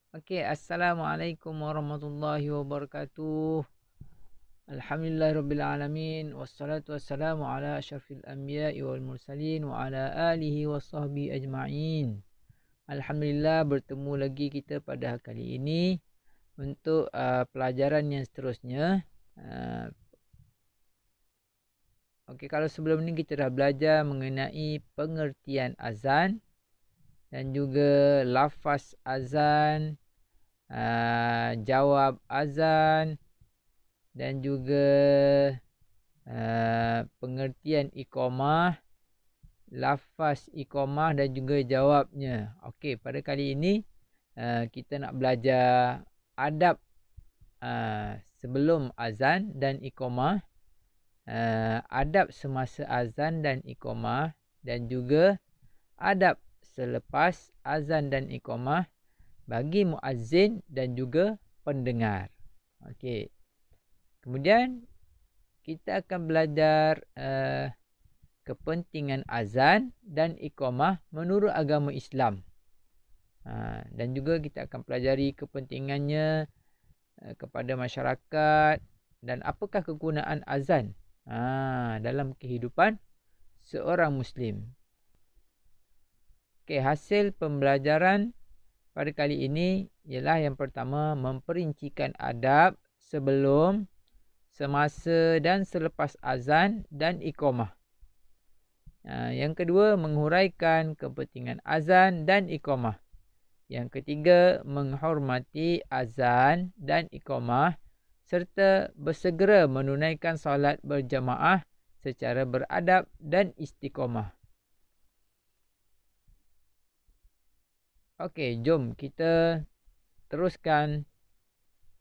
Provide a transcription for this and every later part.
Okey, Assalamualaikum warahmatullahi wabarakatuh. Alhamdulillahirabbil alamin wassalatu wassalamu ala asyrafil anbiya'i wal mursalin wa ala alihi washabbihi ajma'in. Alhamdulillah bertemu lagi kita pada kali ini untuk pelajaran yang seterusnya. Okey, kalau sebelum ni kita dah belajar mengenai pengertian azan dan juga lafaz azan, jawab azan dan juga pengertian iqamah, lafaz iqamah dan juga jawabnya. Okey, pada kali ini kita nak belajar adab sebelum azan dan iqamah, adab semasa azan dan iqamah dan juga adab selepas azan dan iqamah bagi muazzin dan juga pendengar. Okey. Kemudian kita akan belajar kepentingan azan dan iqamah menurut agama Islam. Dan juga kita akan pelajari kepentingannya kepada masyarakat dan apakah kegunaan azan dalam kehidupan seorang Muslim. Okey, hasil pembelajaran pada kali ini ialah yang pertama memperincikan adab sebelum, semasa dan selepas azan dan iqamah. Yang kedua, menghuraikan kepentingan azan dan iqamah. Yang ketiga, menghormati azan dan iqamah serta bersegera menunaikan solat berjamaah secara beradab dan istiqamah. Okey, jom kita teruskan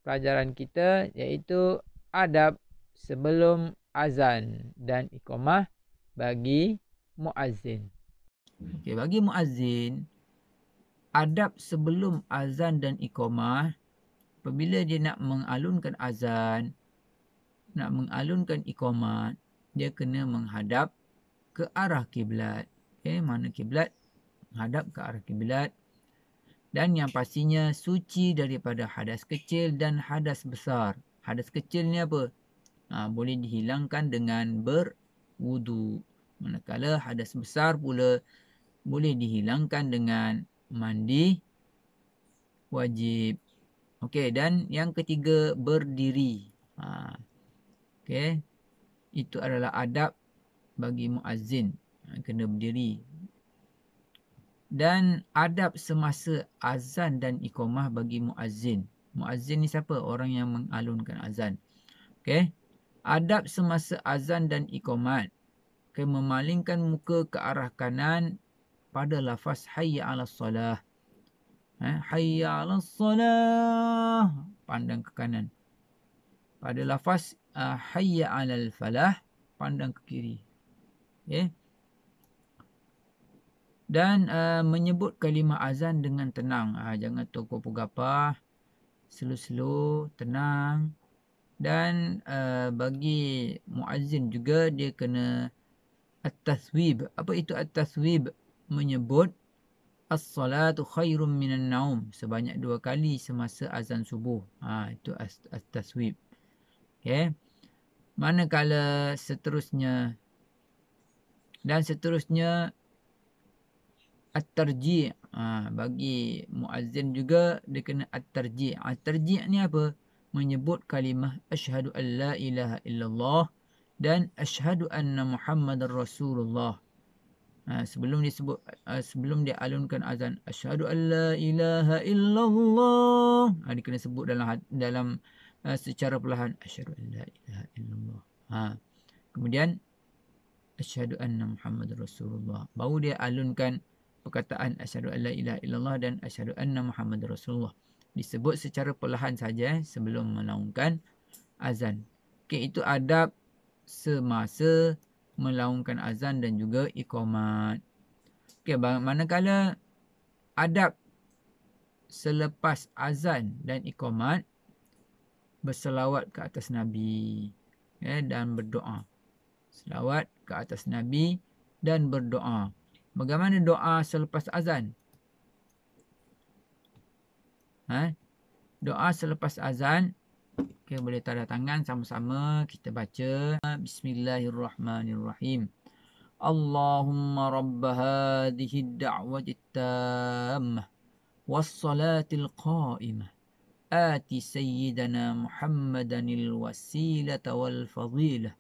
pelajaran kita, iaitu adab sebelum azan dan iqamah bagi muazzin. Okey, bagi muazzin, adab sebelum azan dan iqamah, apabila dia nak mengalunkan azan, nak mengalunkan iqamah, dia kena menghadap ke arah kiblat. Okey, mana kiblat? Menghadap ke arah kiblat. Dan yang pastinya suci daripada hadas kecil dan hadas besar. Hadas kecil ni apa? Boleh dihilangkan dengan berwudu. Manakala hadas besar pula boleh dihilangkan dengan mandi wajib. Okey, dan yang ketiga berdiri. Okey, itu adalah adab bagi muazzin. Kena berdiri. Dan adab semasa azan dan iqamah bagi muazzin. Muazzin ni siapa? Orang yang mengalunkan azan. Okey. Adab semasa azan dan iqamat. Memalingkan muka ke arah kanan pada lafaz hayya 'alas solah. Hayya 'alas solah, pandang ke kanan. Pada lafaz hayya 'alal falah, pandang ke kiri. Okey. Dan menyebut kalimah azan dengan tenang. Jangan tokoh-pogapah, slow-slow, tenang. Dan bagi muazzin juga dia kena at-taswib. Apa itu at-taswib? Menyebut as-salatu khairum minan naum sebanyak 2 kali semasa azan subuh. Itu at-taswib. Okey. Manakala seterusnya dan seterusnya at-tarji'. Bagi muazzin juga dia kena at-tarji'. At-tarji' ni apa? Menyebut kalimah asyhadu an la ilaha illallah dan asyhadu anna Muhammadar Rasulullah. Sebelum dia alunkan azan asyhadu an la ilaha illallah, dia kena sebut dalam secara perlahan asyhadu an la ilaha illallah. Kemudian asyhadu anna Muhammadar Rasulullah. Baru dia alunkan perkataan asyhadu an la ilaha illallah dan asyhadu anna Muhammadar Rasulullah. Disebut secara perlahan saja sebelum melaungkan azan. Okey, itu adab semasa melaungkan azan dan juga iqamat. Okey, manakala adab selepas azan dan iqamat, berselawat ke atas Nabi dan berdoa. Selawat ke atas Nabi dan berdoa. Bagaimana doa selepas azan? Doa selepas azan. Okay, boleh tanda tangan sama-sama kita baca. Bismillahirrahmanirrahim. Allahumma rabba hadhihi ad-da'wati at-tammah was-salatil qa'imah. Ati sayyidana Muhammadanil wasilata wal fadilah.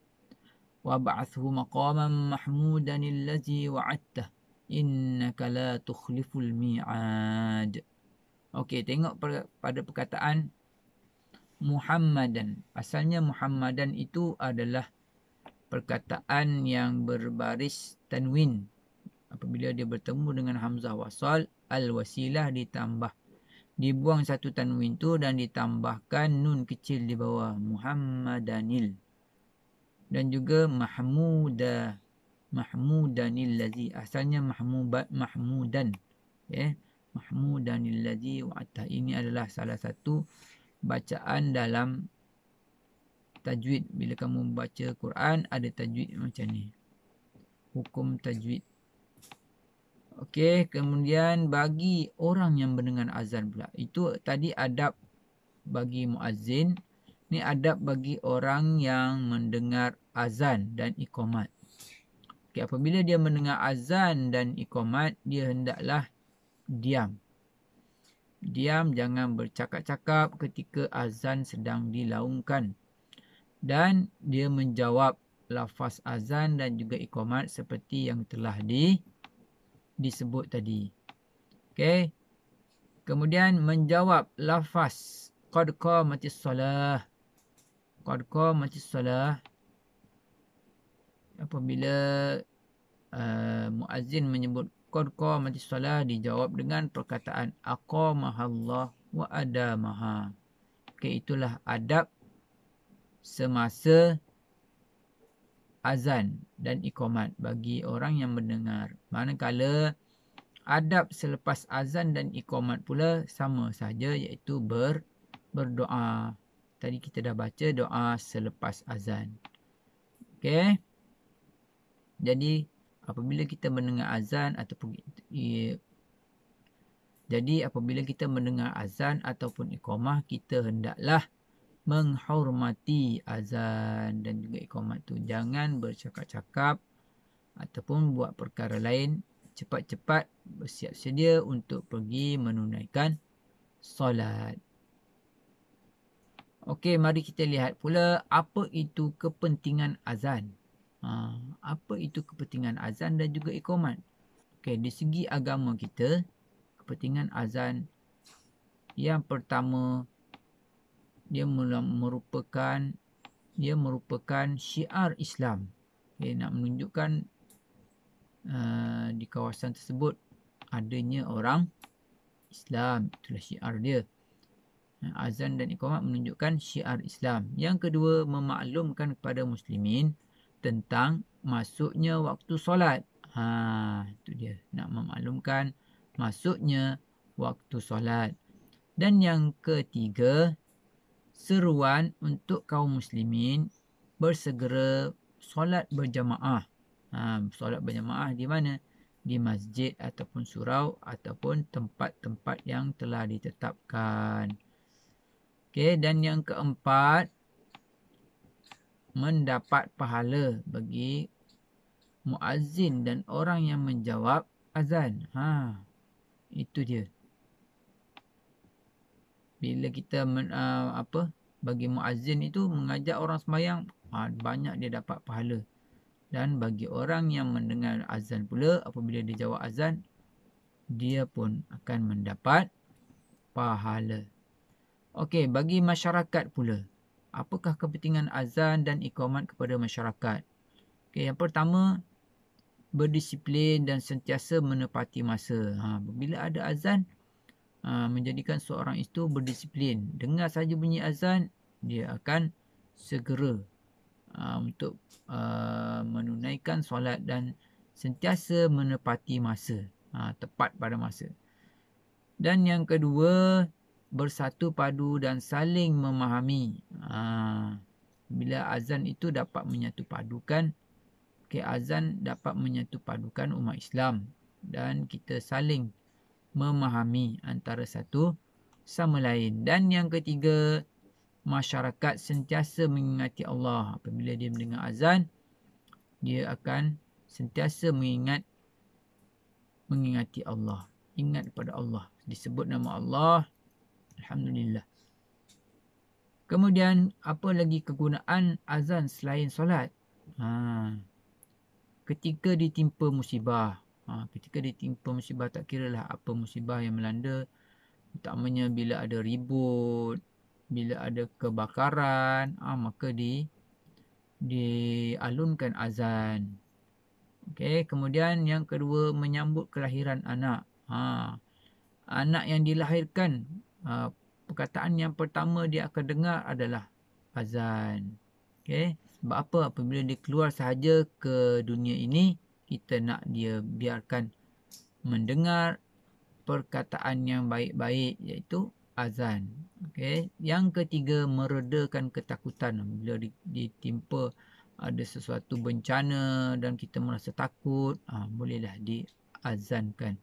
Wab'athhu maqaman mahmudan allazi wa'adtah. Innaka la tukhliful mi'ad. Okey, tengok pada perkataan Muhammadan. Asalnya Muhammadan itu adalah perkataan yang berbaris tanwin. Apabila dia bertemu dengan hamzah wasal, al-wasilah dibuang satu tanwin tu dan ditambahkan nun kecil di bawah, Muhammadanil. Dan juga mahmudanil ladzi, asalnya mahmudan. Mahmudanil ladzi wa'ata. Ini adalah salah satu bacaan dalam tajwid. Bila kamu baca Quran, ada tajwid macam ni. Hukum tajwid. Okey, kemudian bagi orang yang mendengar azan pula. Itu tadi adab bagi muazzin. Ni adab bagi orang yang mendengar azan dan iqamat. Okey, apabila dia mendengar azan dan iqamat, dia hendaklah diam. Diam, jangan bercakap-cakap ketika azan sedang dilaungkan. Dan dia menjawab lafaz azan dan juga iqamat seperti yang telah disebut tadi. Okey. Kemudian menjawab lafaz qad qamatis salah. Qad qamatis salah. Apabila muazzin menyebut qad qamatis salah, dijawab dengan perkataan aqamahallah wa adamaha. Okey, itulah adab semasa azan dan iqamat bagi orang yang mendengar. Manakala adab selepas azan dan iqamat pula sama saja, iaitu berdoa. Tadi kita dah baca doa selepas azan. Okey. Jadi apabila kita mendengar azan ataupun iqamah, kita hendaklah menghormati azan dan juga iqamat tu. Jangan bercakap-cakap ataupun buat perkara lain. Cepat-cepat bersiap sedia untuk pergi menunaikan solat. Okey, mari kita lihat pula apa itu kepentingan azan. Apa itu kepentingan azan dan juga iqamat. Okey, di segi agama kita, kepentingan azan yang pertama, dia merupakan syiar Islam. Okay, nak menunjukkan di kawasan tersebut adanya orang Islam. Itulah syiar dia. Azan dan iqamat menunjukkan syiar Islam. Yang kedua, memaklumkan kepada muslimin tentang masuknya waktu solat. Itu dia. Nak memaklumkan masuknya waktu solat. Dan yang ketiga, seruan untuk kaum muslimin bersegera solat berjamaah. Solat berjamaah di mana? Di masjid ataupun surau ataupun tempat-tempat yang telah ditetapkan. Okey, dan yang keempat, mendapat pahala bagi muazzin dan orang yang menjawab azan. Itu dia. Bila kita bagi muazzin itu mengajak orang sembahyang, banyak dia dapat pahala. Dan bagi orang yang mendengar azan pula, apabila dia jawab azan, dia pun akan mendapat pahala. Okey, bagi masyarakat pula, apakah kepentingan azan dan iqamat kepada masyarakat? Okey, yang pertama, berdisiplin dan sentiasa menepati masa. Bila ada azan, menjadikan seorang itu berdisiplin. Dengar saja bunyi azan, dia akan segera untuk menunaikan solat dan sentiasa menepati masa. Tepat pada masa. Dan yang kedua, bersatu padu dan saling memahami. Bila azan itu dapat menyatu padukan, azan dapat menyatu padukan umat Islam dan kita saling memahami antara satu sama lain. Dan yang ketiga, masyarakat sentiasa mengingati Allah. Apabila dia mendengar azan, dia akan sentiasa mengingati Allah. Ingat kepada Allah. Disebut nama Allah. Alhamdulillah. Kemudian, apa lagi kegunaan azan selain solat? Ketika ditimpa musibah. Ketika ditimpa musibah, tak kiralah apa musibah yang melanda. Utamanya bila ada ribut, bila ada kebakaran, maka dialunkan azan. Okey, kemudian yang kedua, menyambut kelahiran anak. Anak yang dilahirkan, perkataan yang pertama dia akan dengar adalah azan. Okey, sebab apa? Apabila dia keluar sahaja ke dunia ini, kita nak dia biarkan mendengar perkataan yang baik-baik, iaitu azan. Okey, yang ketiga, meredakan ketakutan. Bila ditimpa ada sesuatu bencana dan kita merasa takut, bolehlah diazankan.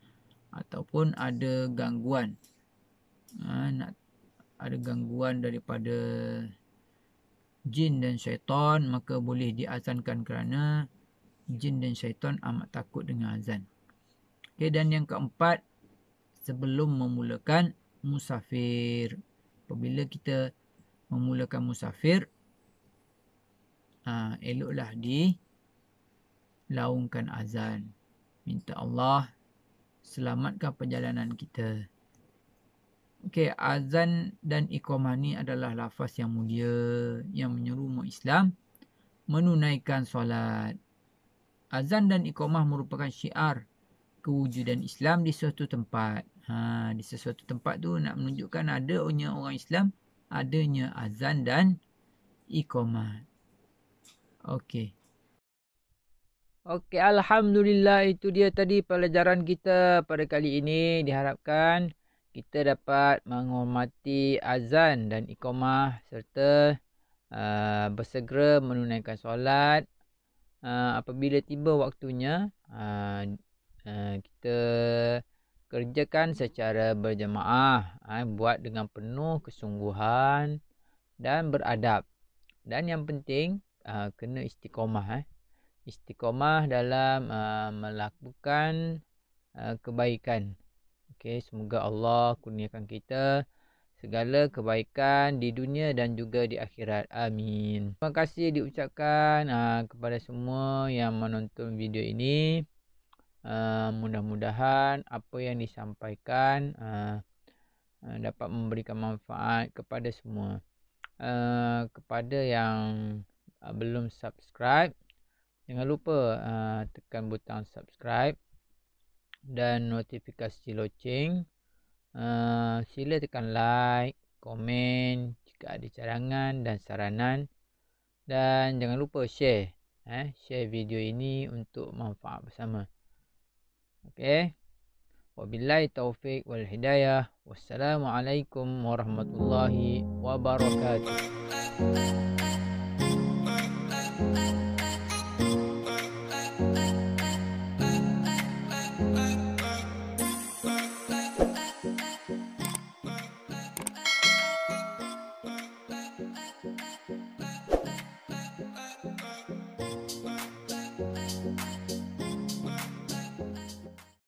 Ataupun ada gangguan, ada gangguan daripada jin dan syaitan, maka boleh diazankan kerana jin dan syaitan amat takut dengan azan. Okey, dan yang keempat, sebelum memulakan musafir. Apabila kita memulakan musafir, eloklah dilaungkan azan. Minta Allah selamatkan perjalanan kita. Okey, azan dan iqamah ni adalah lafaz yang mulia yang menyeru umat Islam menunaikan solat. Azan dan iqamah merupakan syiar kewujudan Islam di suatu tempat. Di sesuatu tempat tu nak menunjukkan adanya orang Islam, adanya azan dan iqamah. Okey. Okey, Alhamdulillah, itu dia tadi pelajaran kita pada kali ini. Diharapkan kita dapat menghormati azan dan iqamah serta bersegera menunaikan solat. Apabila tiba waktunya, kita kerjakan secara berjemaah, buat dengan penuh kesungguhan dan beradab. Dan yang penting, kena istiqamah. Istiqamah dalam melakukan kebaikan. Okey, semoga Allah kurniakan kita segala kebaikan di dunia dan juga di akhirat. Amin. Terima kasih diucapkan kepada semua yang menonton video ini. Mudah-mudahan apa yang disampaikan dapat memberikan manfaat kepada semua. Kepada yang belum subscribe, jangan lupa tekan butang subscribe dan notifikasi loceng. Sila tekan like, komen jika ada cadangan dan saranan. Dan jangan lupa share. Share video ini untuk manfaat bersama. Okey. Wabillahi taufik wal hidayah. Wassalamualaikum warahmatullahi wabarakatuh.